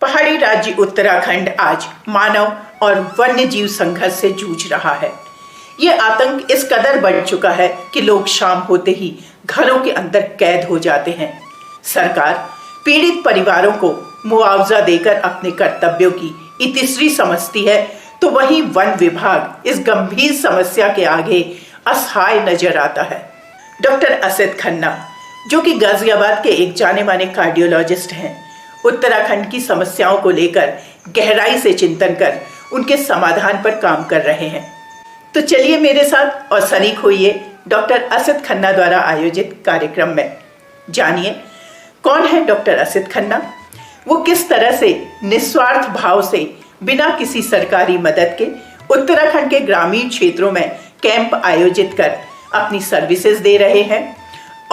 पहाड़ी राज्य उत्तराखंड आज मानव और वन्य जीव संघर्ष से जूझ रहा है। ये आतंक इस कदर बढ़ चुका है कि लोग शाम होते ही घरों के अंदर कैद हो जाते हैं। सरकार पीड़ित परिवारों को मुआवजा देकर अपने कर्तव्यों की इतिश्री समझती है, तो वहीं वन विभाग इस गंभीर समस्या के आगे असहाय नजर आता है। डॉक्टर असित खन्ना, जो कि गाजियाबाद के एक जाने माने कार्डियोलॉजिस्ट हैं, उत्तराखंड की समस्याओं को लेकर गहराई से चिंतन कर उनके समाधान पर काम कर रहे हैं। तो चलिए मेरे साथ और शरीक होइए डॉक्टर असित खन्ना द्वारा आयोजित कार्यक्रम में। जानिए कौन है डॉक्टर असित खन्ना, वो किस तरह से निस्वार्थ भाव से बिना किसी सरकारी मदद के उत्तराखंड के ग्रामीण क्षेत्रों में कैंप आयोजित कर अपनी सर्विसेज दे रहे हैं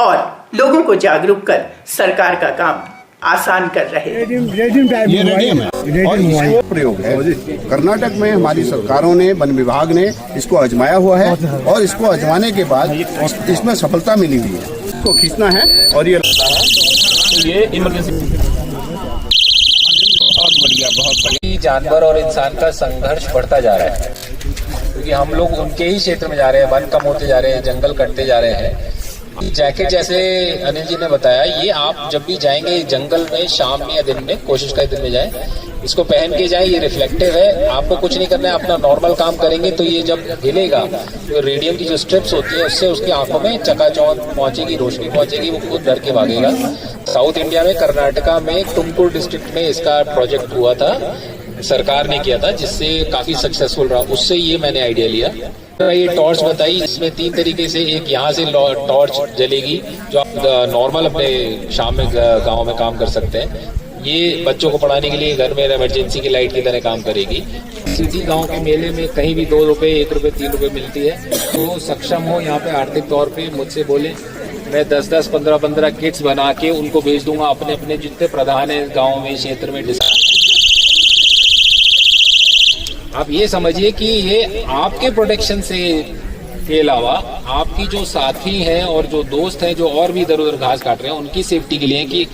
और लोगों को जागरूक कर सरकार का काम आसान कर रहे हैं। ये रेडियम है और इसको प्रयोग है। कर्नाटक में हमारी सरकारों ने, वन विभाग ने इसको आजमाया हुआ है और इसको आजमाने के बाद इसमें सफलता मिली हुई है। इसको खींचना है और ये इमरजेंसी बहुत बढ़िया। जानवर और इंसान का संघर्ष बढ़ता जा रहा है क्योंकि हम लोग उनके ही क्षेत्र में जा रहे हैं, वन कम होते जा रहे हैं, जंगल कटते जा रहे हैं। जैकेट जैसे अनिल जी ने बताया, ये आप जब भी जाएंगे जंगल में शाम में या दिन में, कोशिश करें दिन में जाएं, इसको पहन के जाएं। ये रिफ्लेक्टिव है, आपको कुछ नहीं करना है, अपना नॉर्मल काम करेंगे तो ये जब हिलेगा तो रेडियम की जो स्ट्रिप्स होती है उससे उसकी आंखों में चकाचौंध पहुंचेगी, रोशनी पहुंचेगी, वो खुद डर के भागेगा। साउथ इंडिया में कर्नाटका में टुमकुर डिस्ट्रिक्ट में इसका प्रोजेक्ट हुआ था, सरकार ने किया था, जिससे काफी सक्सेसफुल रहा। उससे ये मैंने आइडिया लिया। ये टॉर्च बताई, इसमें 3 तरीके से, एक यहाँ से टॉर्च जलेगी जो आप नॉर्मल अपने शाम में गांव में काम कर सकते हैं। ये बच्चों को पढ़ाने के लिए घर में इमरजेंसी की लाइट की तरह काम करेगी। सिटी गांव के मेले में कहीं भी 2 रुपए, 1 रुपए, 3 रुपए मिलती है। तो सक्षम हो यहाँ पे आर्थिक तौर पे मुझसे बोले, मैं 10-10, 15-15 किट्स बना के उनको भेज दूंगा। अपने अपने जितने प्रधान है गाँव में, क्षेत्र में, आप ये समझिए कि ये आपके प्रोटेक्शन से के अलावा आपकी जो साथी हैं और जो दोस्त हैं जो और भी इधर उधर घास काट रहे हैं, उनकी सेफ्टी के लिए कि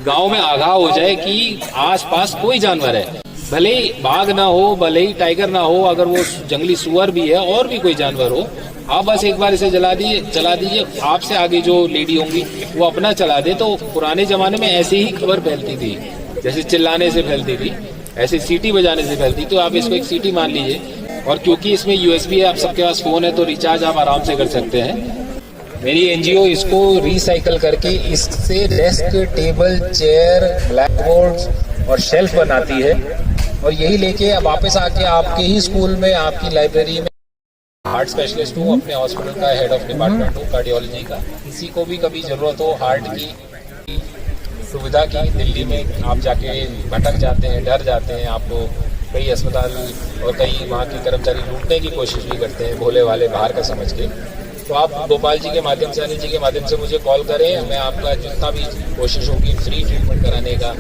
गांव में आगाह हो जाए कि आसपास कोई जानवर है, भले ही बाघ ना हो, भले ही टाइगर ना हो, अगर वो जंगली सुअर भी है और भी कोई जानवर हो, आप बस एक बार इसे चला दीजिए। आपसे आगे जो लेडी होंगी वो अपना चला दे। तो पुराने जमाने में ऐसे ही खबर फैलती थी, जैसे चिल्लाने से फैलती थी, ऐसे सीटी बजाने से फैलती। तो आप इसको एक सीटी मान लीजिए। और क्योंकि इसमें यूएसबी है, आप सबके पास फोन है, तो रिचार्ज आप आराम से कर सकते हैं। मेरी एनजीओ इसको रिसाइकल करके इससे desk, table, chair, black board और शेल्फ बनाती है। और यही लेके अब वापस आके आपके ही स्कूल में, आपकी लाइब्रेरी में, हार्ट स्पेशलिस्ट हूँ, अपने हॉस्पिटल का हेड ऑफ डिपार्टमेंट हूँ कार्डियोलॉजी का। किसी को भी कभी जरूरत हो हार्ट की सुविधा की, दिल्ली में आप जाके भटक जाते हैं, डर जाते हैं, आपको कई अस्पताल और कई वहाँ के कर्मचारी लूटने की कोशिश भी करते हैं, भोले वाले बाहर का समझ के। तो आप गोपाल जी के माध्यम से, अनिल जी के माध्यम से मुझे कॉल करें, मैं आपका जितना भी कोशिश होगी फ्री ट्रीटमेंट कराने का,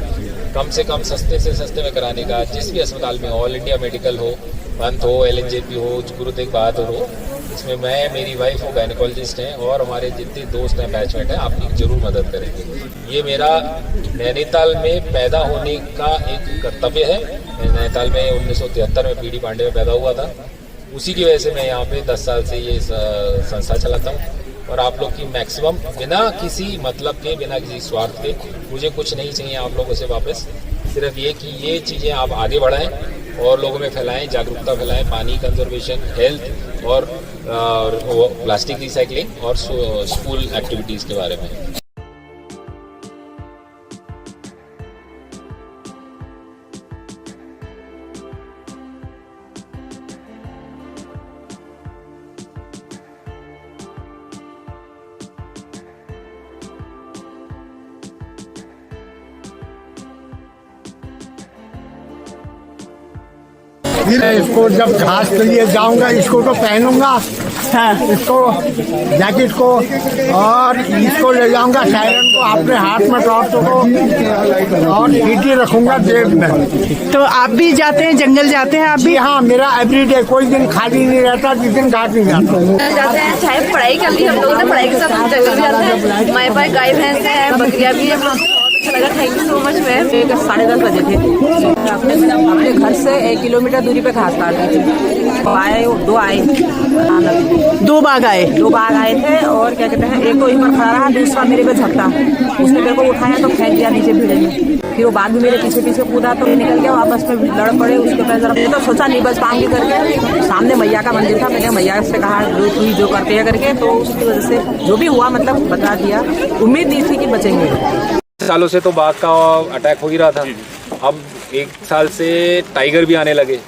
कम से कम सस्ते से सस्ते में कराने का। जिस भी अस्पताल में, ऑल इंडिया मेडिकल हो, पंत हो, LNJP हो, गुरु तेग बहादुर हो, इसमें मैं, मेरी वाइफ वो गायनेकोलॉजिस्ट हैं और हमारे जितने दोस्त हैं, बैचमेट हैं, आपकी जरूर मदद करेंगे। ये मेरा नैनीताल में पैदा होने का एक कर्तव्य है। मैं नैनीताल में 1973 में PD पांडे में पैदा हुआ था। उसी की वजह से मैं यहाँ पे 10 साल से ये संस्था चलाता हूँ। और आप लोग की मैक्सिमम, बिना किसी मतलब के, बिना किसी स्वार्थ के, मुझे कुछ नहीं चाहिए आप लोगों से वापस, सिर्फ ये कि ये चीज़ें आप आगे बढ़ाएं और लोगों में फैलाएं, जागरूकता फैलाएं, पानी कंजर्वेशन, हेल्थ और प्लास्टिक रिसाइकलिंग और स्कूल एक्टिविटीज़ के बारे में। इसको जब घास के लिए जाऊंगा इसको तो पहनूंगा, हाँ। इसको जैकेट को और इसको ले जाऊंगा, सायरन को अपने हाथ में टॉर्च को और सीटी रखूंगा जेब में। तो आप भी जाते हैं, जंगल जाते हैं आप भी? हाँ, मेरा एवरीडे, कोई दिन खाली नहीं रहता जिस दिन घाट नहीं जाता। जाते हैं, चाहे पढ़ाई कर ली हम लोगों ने, पढ़ाई के साथ हम जंगल भी जाते हैं। हमारे पास गाय भैंस है, बकरियां भी है। अच्छा लगा, थैंक यू सो मच। मैं 10:30 बजे थे, अपने घर से 1 किलोमीटर दूरी पे घास काट रही थी। आए 2 आए, 2 बाघ आए? 2 बाघ आए थे। और क्या कहते हैं, एक तो ऊपर खड़ा रहा, दूसरा मेरे पे झपटा, उसने मेरे को उठाया तो फेंक दिया नीचे भीड़े में। फिर वो बाघ भी मेरे पीछे पीछे कूदा तो निकल गया, वापस में लड़ पड़े उसके पैर जरा। तो सोचा नहीं बच पाऊंगी करके, सामने मैया का मंदिर था, मैंने मैया से कहा तू जो करते है करके, तो उसकी वजह से जो भी हुआ मतलब बता दिया। उम्मीद नहीं थी कि बचेंगे। सालों से तो बाघ का अटैक हो ही रहा था, अब 1 साल से टाइगर भी आने लगे।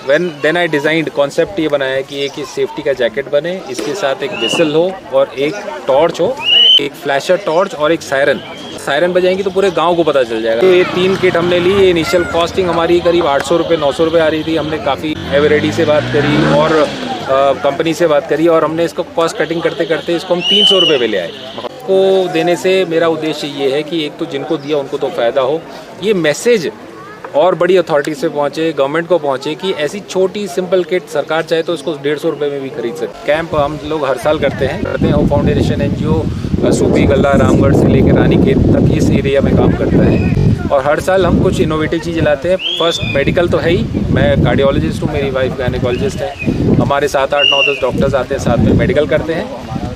देन आई डिज़ाइंड कॉन्सेप्ट ये बनाया कि एक सेफ्टी का जैकेट बने, इसके साथ एक विसल हो और एक टॉर्च हो, एक फ्लैशर टॉर्च और एक सायरन बजाएंगी तो पूरे गांव को पता चल जाएगा। ये 3 किट हमने ली। ये इनिशियल कॉस्टिंग हमारी करीब 800 रुपये 900 रुपये आ रही थी। हमने काफ़ी एवरेडी से बात करी और कंपनी से बात करी और हमने इसको कॉस्ट कटिंग करते करते इसको हम 300 रुपये पे ले आए। को देने से मेरा उद्देश्य ये है कि एक तो जिनको दिया उनको तो फ़ायदा हो, ये मैसेज और बड़ी अथॉरिटी से पहुँचे, गवर्नमेंट को पहुँचे कि ऐसी छोटी सिंपल किट सरकार चाहे तो उसको 150 रुपये में भी खरीद सकते। कैंप हम लोग हर साल करते हैं। वो फाउंडेशन NGO सूपी गल्ला रामगढ़ से लेकर रानीखेत तक इस एरिया में काम करता है और हर साल हम कुछ इनोवेटिव चीज़ लाते हैं। फर्स्ट मेडिकल तो है ही, मैं कार्डियोलॉजिस्ट हूँ, मेरी वाइफ गायनेकोलॉजिस्ट है। हमारे 7, 8, 9, 10 डॉक्टर्स आते हैं, साथ में मेडिकल करते हैं,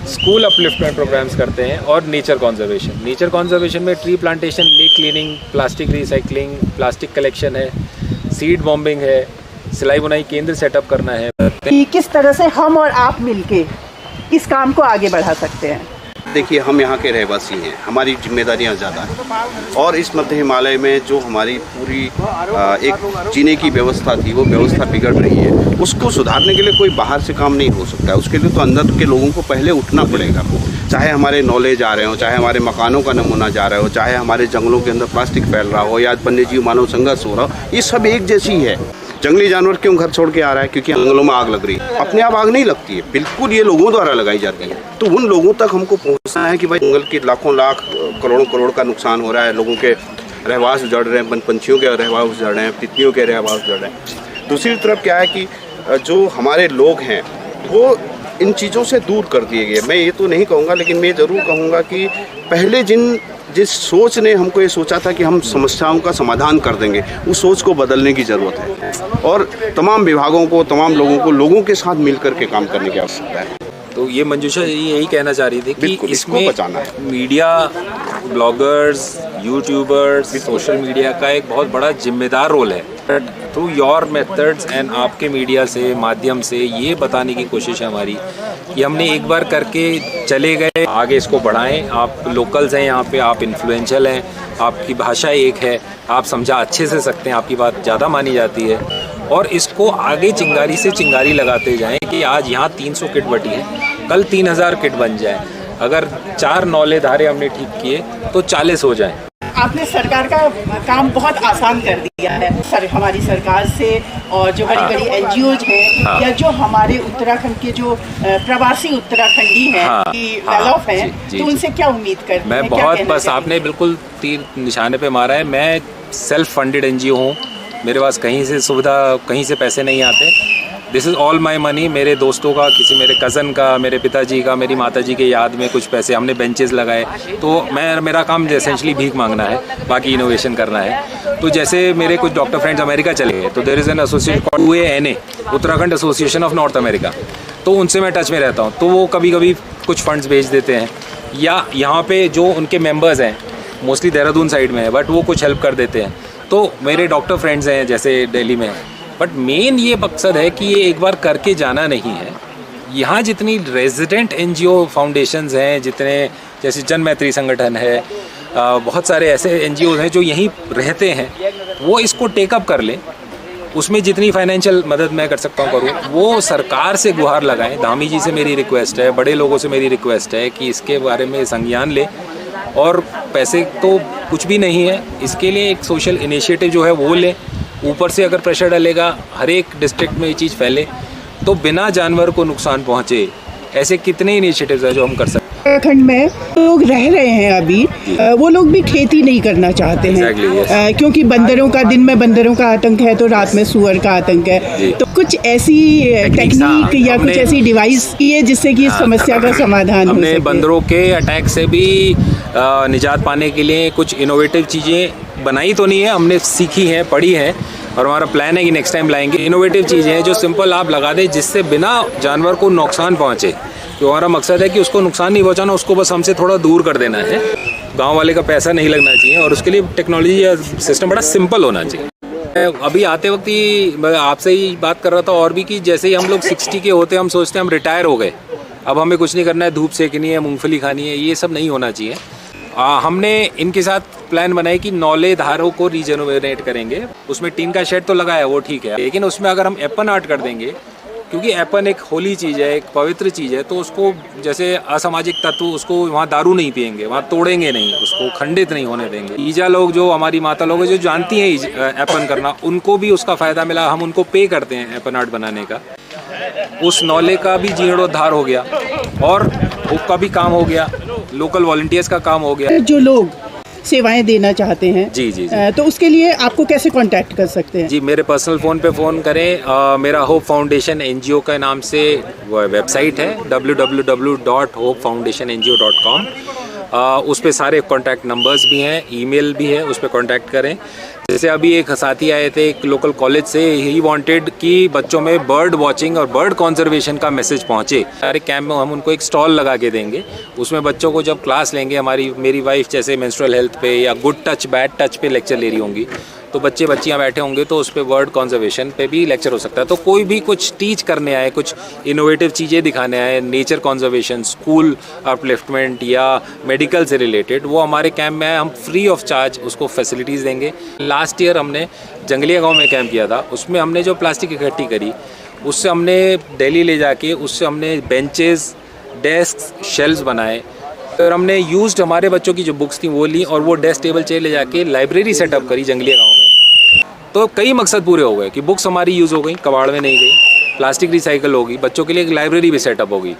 स्कूल अपलिफ्टमेंट प्रोग्राम्स करते हैं और नेचर कॉन्जर्वेशन में tree plantation, lake cleaning, plastic recycling, plastic collection है, सीड बॉम्बिंग है, सिलाई बुनाई केंद्र सेटअप करना है। कि किस तरह से हम और आप मिलके इस काम को आगे बढ़ा सकते हैं? देखिए, हम यहाँ के रहवासी हैं, हमारी जिम्मेदारियाँ ज़्यादा हैं और इस मध्य हिमालय में जो हमारी पूरी एक जीने की व्यवस्था थी वो व्यवस्था बिगड़ रही है। उसको सुधारने के लिए कोई बाहर से काम नहीं हो सकता है, उसके लिए तो अंदर के लोगों को पहले उठना पड़ेगा। चाहे हमारे नॉलेज आ रहे हो, चाहे हमारे मकानों का नमूना जा रहा हो, चाहे हमारे जंगलों के अंदर प्लास्टिक फैल रहा हो या वन्य जीव मानव संघर्ष हो रहा हो, ये सब एक जैसी है। जंगली जानवर क्यों घर छोड़ के आ रहा है? क्योंकि जंगलों में आग लग रही है। अपने आप आग नहीं लगती है, बिल्कुल ये लोगों द्वारा लगाई जाती है। तो उन लोगों तक हमको पहुंचना है कि भाई जंगल के लाखों लाख करोड़ों का नुकसान हो रहा है, लोगों के रहवास उजड़ रहे हैं, पंछियों के रहवास उजड़ रहे हैं, तितलियों के रहवास उजड़ रहे हैं। दूसरी तरफ क्या है कि जो हमारे लोग हैं वो इन चीज़ों से दूर कर दिए गए। मैं ये तो नहीं कहूँगा, लेकिन मैं ज़रूर कहूँगा कि पहले जिस सोच ने हमको ये सोचा था कि हम समस्याओं का समाधान कर देंगे, उस सोच को बदलने की ज़रूरत है और तमाम विभागों को, तमाम लोगों के साथ मिलकर के काम करने की आवश्यकता है। तो ये मंजूषा यही कहना चाह रही थी कि इसमें बचाना है। Media, bloggers, YouTubers, social media का एक बहुत बड़ा जिम्मेदार रोल है। थ्रू योर मेथड्स एंड आपके मीडिया से माध्यम से ये बताने की कोशिश है हमारी कि हमने एक बार करके चले गए, आगे इसको बढ़ाएं। आप लोकल्स हैं यहाँ पे, आप इन्फ्लुएंशियल हैं, आपकी भाषा एक है, आप समझा अच्छे से सकते हैं, आपकी बात ज़्यादा मानी जाती है और इसको आगे चिंगारी से चिंगारी लगाते जाएं कि आज यहाँ 300 किट बटी है, कल 3000 किट बन जाए। अगर 4 नौले धारे हमने ठीक किए तो 40 हो जाए। आपने सरकार का काम बहुत आसान कर दिया है। हमारी सरकार से और जो बड़ी बड़ी NGOs हैं या जो हमारे उत्तराखंड के जो प्रवासी उत्तराखंडी हैं, वेलऑफ हैं, तो उनसे क्या उम्मीद करते हैं? मैं बहुत बस आपने बिल्कुल तीर निशाने पे मारा है। मैं सेल्फ फंडेड NGO हूँ, मेरे पास कहीं से सुविधा, कहीं से पैसे नहीं आते। This is all my money. मेरे दोस्तों का, किसी मेरे कज़न का, मेरे पिताजी का, मेरी माताजी के याद में कुछ पैसे हमने बेंचेस लगाए। तो मेरा काम एसेंशली भीख मांगना है, बाकी इनोवेशन करना है। तो जैसे मेरे कुछ डॉक्टर फ्रेंड्स अमेरिका चले गए, तो there is an association called UANA, Uttarakhand association of North America. तो उनसे मैं टच में रहता हूँ, तो वो कभी कभी कुछ फंड्स भेज देते हैं या यहाँ पे जो उनके मेंबर्स हैं, मोस्टली देहरादून साइड में है, बट वो कुछ हेल्प कर देते हैं। तो मेरे डॉक्टर फ्रेंड्स हैं जैसे दिल्ली में, बट मेन ये मकसद है कि ये एक बार करके जाना नहीं है। यहाँ जितनी रेजिडेंट NGO फाउंडेशंस हैं, जितने जैसे जन मैत्री संगठन है, बहुत सारे ऐसे NGOs हैं जो यहीं रहते हैं, वो इसको टेकअप कर लें। उसमें जितनी फाइनेंशियल मदद मैं कर सकता हूँ करूँ। वो सरकार से गुहार लगाएं। धामी जी से मेरी रिक्वेस्ट है, बड़े लोगों से मेरी रिक्वेस्ट है कि इसके बारे में संज्ञान लें। और पैसे तो कुछ भी नहीं है, इसके लिए एक सोशल इनिशिएटिव जो है वो लें। ऊपर से अगर प्रेशर डालेगा, हर एक डिस्ट्रिक्ट में ये चीज़ फैले, तो बिना जानवर को नुकसान पहुँचे ऐसे कितने इनिशिएटिव्स हैं जो हम कर सकते हैं। उत्तराखंड में लोग रह रहे हैं अभी, वो लोग भी खेती नहीं करना चाहते हैं। Exactly, yes. क्योंकि बंदरों का, दिन में बंदरों का आतंक है तो रात में सुअर का आतंक है। तो कुछ ऐसी टेक्निक या कुछ ऐसी डिवाइस की है जिससे कि इस समस्या का समाधान हो हमने सके। बंदरों के अटैक से भी निजात पाने के लिए कुछ इनोवेटिव चीज़ें बनाई तो नहीं है, हमने सीखी हैं, पढ़ी हैं, और हमारा प्लान है कि नेक्स्ट टाइम लाएंगे। इनोवेटिव चीज़ें हैं जो सिंपल आप लगा दें जिससे बिना जानवर को नुकसान पहुँचे। तो हमारा मकसद है कि उसको नुकसान नहीं पहुँचाना, उसको बस हमसे थोड़ा दूर कर देना है। गांव वाले का पैसा नहीं लगना चाहिए और उसके लिए टेक्नोलॉजी या सिस्टम बड़ा सिंपल होना चाहिए। अभी आते वक्त ही आपसे ही बात कर रहा था और भी कि जैसे ही हम लोग 60 के होते हम सोचते हैं हम रिटायर हो गए, अब हमें कुछ नहीं करना है, धूप सेकनी है, मूंगफली खानी है, ये सब नहीं होना चाहिए। हमने इनके साथ प्लान बनाया कि नौले धारों को रीजेनरेट करेंगे। उसमें टीन का शेड तो लगा है, वो ठीक है, लेकिन उसमें अगर हम एपन आर्ट कर देंगे, क्योंकि एपन एक होली चीज़ है, एक पवित्र चीज़ है, तो उसको जैसे असामाजिक तत्व उसको वहाँ दारू नहीं पियेंगे, वहाँ तोड़ेंगे नहीं, उसको खंडित नहीं होने देंगे। ईजा लोग जो हमारी माता लोग जो जानती हैं एपन करना, उनको भी उसका फ़ायदा मिला। हम उनको पे करते हैं एपन आर्ट बनाने का। उस नौले का भी जीर्णोद्धार हो गया और उसका भी काम हो गया, लोकल वॉलंटियर्स का काम हो गया। जो लोग सेवाएं देना चाहते हैं जी जी तो उसके लिए आपको कैसे कांटेक्ट कर सकते हैं? जी, मेरे पर्सनल फ़ोन पे फ़ोन करें। मेरा होप फाउंडेशन NGO के नाम से वेबसाइट है www.hopefoundationNGO.com। उस पे सारे कॉन्टैक्ट नंबर्स भी हैं, ईमेल भी है, उस पे कॉन्टैक्ट करें। जैसे अभी एक साथी आए थे एक लोकल कॉलेज से, ही वांटेड कि बच्चों में बर्ड वॉचिंग और बर्ड कंजर्वेशन का मैसेज पहुंचे। सारे कैंप में हम उनको एक स्टॉल लगा के देंगे, उसमें बच्चों को जब क्लास लेंगे, मेरी वाइफ जैसे मेंस्ट्रुअल हेल्थ पे या गुड टच बैड टच पे लेक्चर ले रही होंगी, तो बच्चे बच्चियाँ बैठे होंगे तो उस पर बर्ड कंजर्वेशन पे भी लेक्चर हो सकता है। तो कोई भी कुछ टीच करने आए, कुछ इनोवेटिव चीज़ें दिखाने आए, नेचर कंजर्वेशन, स्कूल अपलिफ्टमेंट या मेडिकल से रिलेटेड, वो हमारे कैंप में आए, हम फ्री ऑफ चार्ज उसको फैसिलिटीज़ देंगे। लास्ट ईयर हमने जंगलिया गांव में कैंप किया था, उसमें हमने जो प्लास्टिक इकट्ठी करी उससे हमने दिल्ली ले जाके उससे हमने बेंचेस, डेस्क, शेल्व्स बनाए। और हमने यूज्ड हमारे बच्चों की जो बुक्स थी वो ली और वो डेस्क टेबल चेयर ले जाके लाइब्रेरी सेटअप करी जंगलिया गांव में। तो कई मकसद पूरे हो गए कि बुक्स हमारी यूज़ हो गई, कबाड़ में नहीं गई, प्लास्टिक रिसाइकल होगी, बच्चों के लिए एक लाइब्रेरी भी सेटअप होगी।